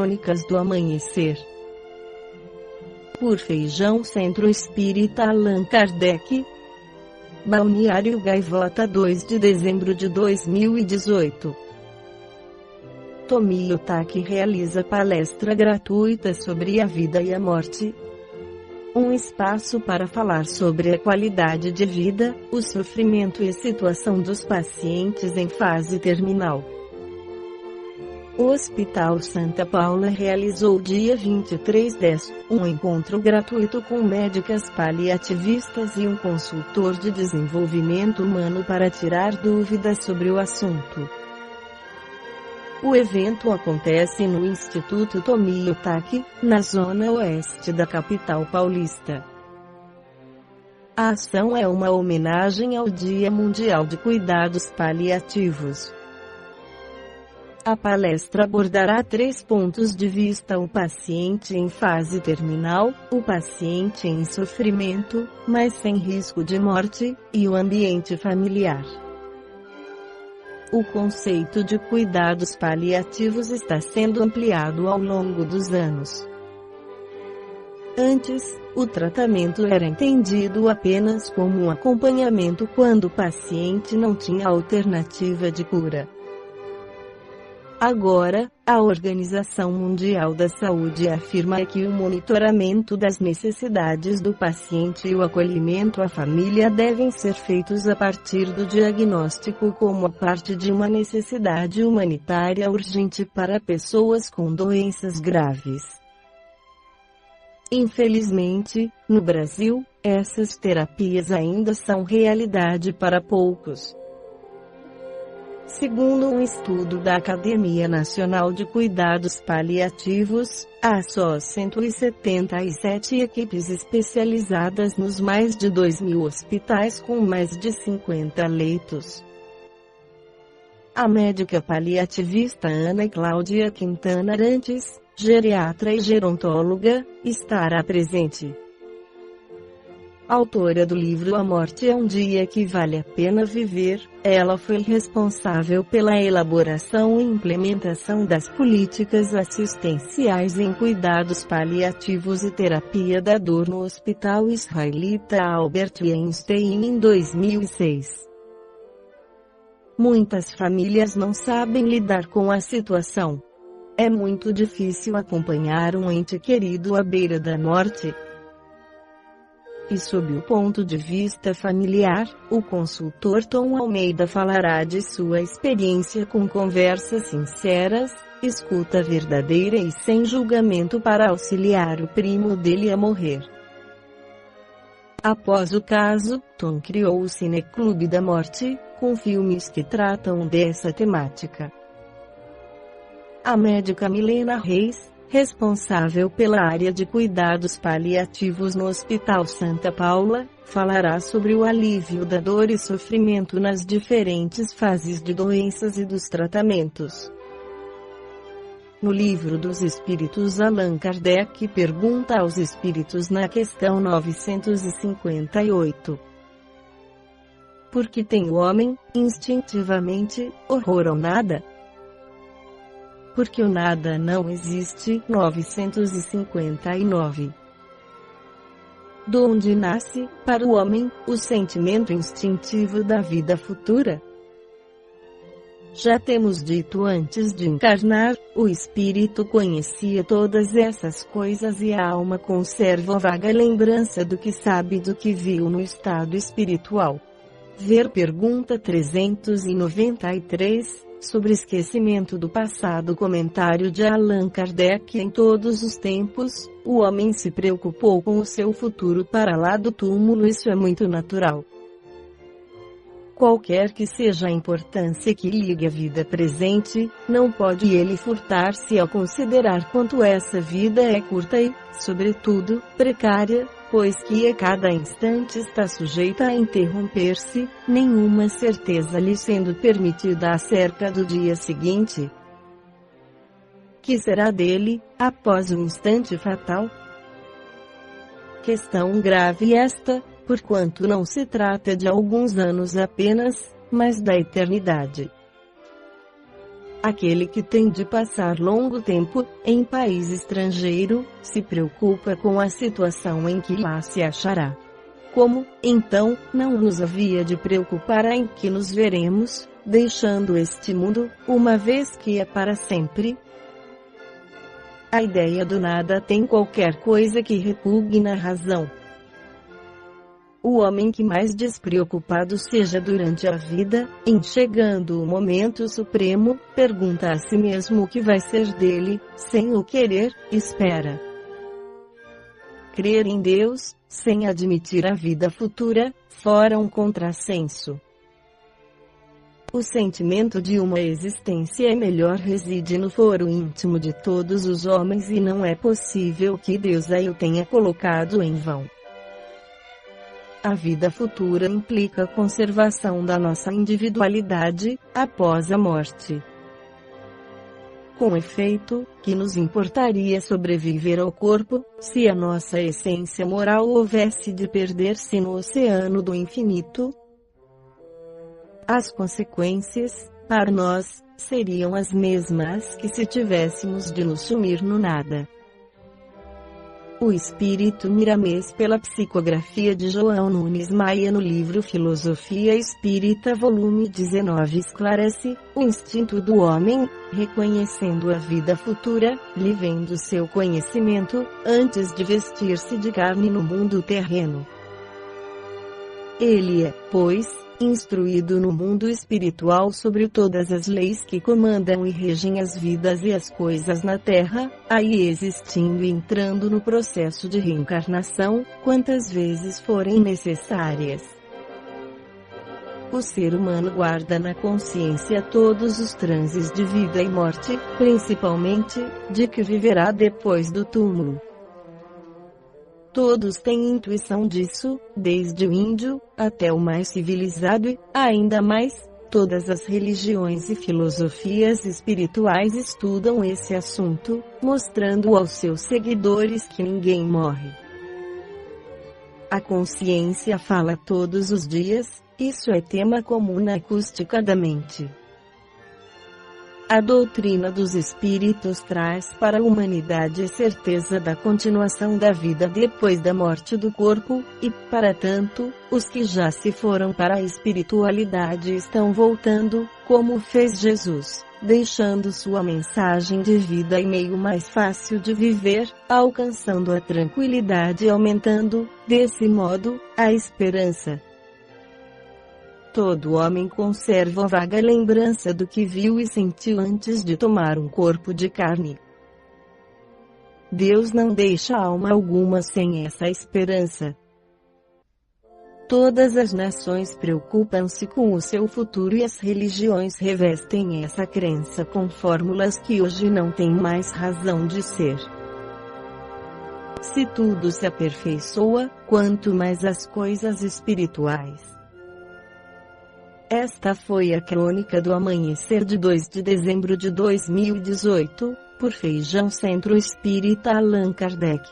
Crônicas do Amanhecer. Por Feijão, Centro Espírita Allan Kardec. Balneário Gaivota, 2 de dezembro de 2018. Tomio Otaki realiza palestra gratuita sobre a vida e a morte. Um espaço para falar sobre a qualidade de vida, o sofrimento e a situação dos pacientes em fase terminal. O Hospital Santa Paula realizou dia 23/10, um encontro gratuito com médicas paliativistas e um consultor de desenvolvimento humano para tirar dúvidas sobre o assunto. O evento acontece no Instituto Tomio Otaki, na zona oeste da capital paulista. A ação é uma homenagem ao Dia Mundial de Cuidados Paliativos. A palestra abordará 3 pontos de vista: o paciente em fase terminal, o paciente em sofrimento, mas sem risco de morte, e o ambiente familiar. O conceito de cuidados paliativos está sendo ampliado ao longo dos anos. Antes, o tratamento era entendido apenas como um acompanhamento quando o paciente não tinha alternativa de cura. Agora, a Organização Mundial da Saúde afirma que o monitoramento das necessidades do paciente e o acolhimento à família devem ser feitos a partir do diagnóstico como parte de uma necessidade humanitária urgente para pessoas com doenças graves. Infelizmente, no Brasil, essas terapias ainda são realidade para poucos. Segundo um estudo da Academia Nacional de Cuidados Paliativos, há só 177 equipes especializadas nos mais de 2.000 hospitais com mais de 50 leitos. A médica paliativista Ana Cláudia Quintana Arantes, geriatra e gerontóloga, estará presente. Autora do livro A Morte é um Dia que Vale a Pena Viver, ela foi responsável pela elaboração e implementação das políticas assistenciais em cuidados paliativos e terapia da dor no Hospital Israelita Albert Einstein em 2006. Muitas famílias não sabem lidar com a situação. É muito difícil acompanhar um ente querido à beira da morte. E sob o ponto de vista familiar, o consultor Tom Almeida falará de sua experiência com conversas sinceras, escuta verdadeira e sem julgamento para auxiliar o primo dele a morrer. Após o caso, Tom criou o Cineclube da Morte, com filmes que tratam dessa temática. A médica Milena Reis, responsável pela área de cuidados paliativos no Hospital Santa Paula, falará sobre o alívio da dor e sofrimento nas diferentes fases de doenças e dos tratamentos. No Livro dos Espíritos, Allan Kardec pergunta aos espíritos na questão 958. Por que tem o homem, instintivamente, horror ao nada? Porque o nada não existe. 959. Donde nasce, para o homem, o sentimento instintivo da vida futura? Já temos dito antes de encarnar, o espírito conhecia todas essas coisas e a alma conserva vaga lembrança do que sabe e do que viu no estado espiritual. Ver pergunta 393. Sobre esquecimento do passado. Comentário de Allan Kardec. Em todos os tempos, o homem se preocupou com o seu futuro para lá do túmulo. Isso é muito natural. Qualquer que seja a importância que ligue a vida presente, não pode ele furtar-se ao considerar quanto essa vida é curta e, sobretudo, precária, pois que a cada instante está sujeita a interromper-se, nenhuma certeza lhe sendo permitida acerca do dia seguinte. Que será dele, após o instante fatal? Questão grave esta, porquanto não se trata de alguns anos apenas, mas da eternidade. Aquele que tem de passar longo tempo em país estrangeiro, se preocupa com a situação em que lá se achará. Como, então, não nos havia de preocupar em que nos veremos, deixando este mundo, uma vez que é para sempre? A ideia do nada tem qualquer coisa que repugna a razão. O homem que mais despreocupado seja durante a vida, em chegando o momento supremo, pergunta a si mesmo o que vai ser dele, sem o querer, espera. Crer em Deus, sem admitir a vida futura, fora um contrassenso. O sentimento de uma existência melhor reside no foro íntimo de todos os homens e não é possível que Deus aí o tenha colocado em vão. A vida futura implica a conservação da nossa individualidade, após a morte. Com efeito, que nos importaria sobreviver ao corpo, se a nossa essência moral houvesse de perder-se no oceano do infinito? As consequências, para nós, seriam as mesmas que se tivéssemos de nos sumir no nada. O espírito Miramês, pela psicografia de João Nunes Maia no livro Filosofia Espírita volume 19, esclarece o instinto do homem, reconhecendo a vida futura, lhe vendo seu conhecimento, antes de vestir-se de carne no mundo terreno. Ele é, pois, instruído no mundo espiritual sobre todas as leis que comandam e regem as vidas e as coisas na terra, aí existindo e entrando no processo de reencarnação, quantas vezes forem necessárias. O ser humano guarda na consciência todos os transes de vida e morte, principalmente, de que viverá depois do túmulo. Todos têm intuição disso, desde o índio, até o mais civilizado e, ainda mais, todas as religiões e filosofias espirituais estudam esse assunto, mostrando aos seus seguidores que ninguém morre. A consciência fala todos os dias, isso é tema comum na acústica da mente. A doutrina dos espíritos traz para a humanidade a certeza da continuação da vida depois da morte do corpo, e, para tanto, os que já se foram para a espiritualidade estão voltando, como fez Jesus, deixando sua mensagem de vida e meio mais fácil de viver, alcançando a tranquilidade e aumentando, desse modo, a esperança. Todo homem conserva vaga lembrança do que viu e sentiu antes de tomar um corpo de carne. Deus não deixa alma alguma sem essa esperança. Todas as nações preocupam-se com o seu futuro e as religiões revestem essa crença com fórmulas que hoje não têm mais razão de ser. Se tudo se aperfeiçoa, quanto mais as coisas espirituais. Esta foi a crônica do amanhecer de 2 de dezembro de 2018, por Feijão Centro Espírita Allan Kardec.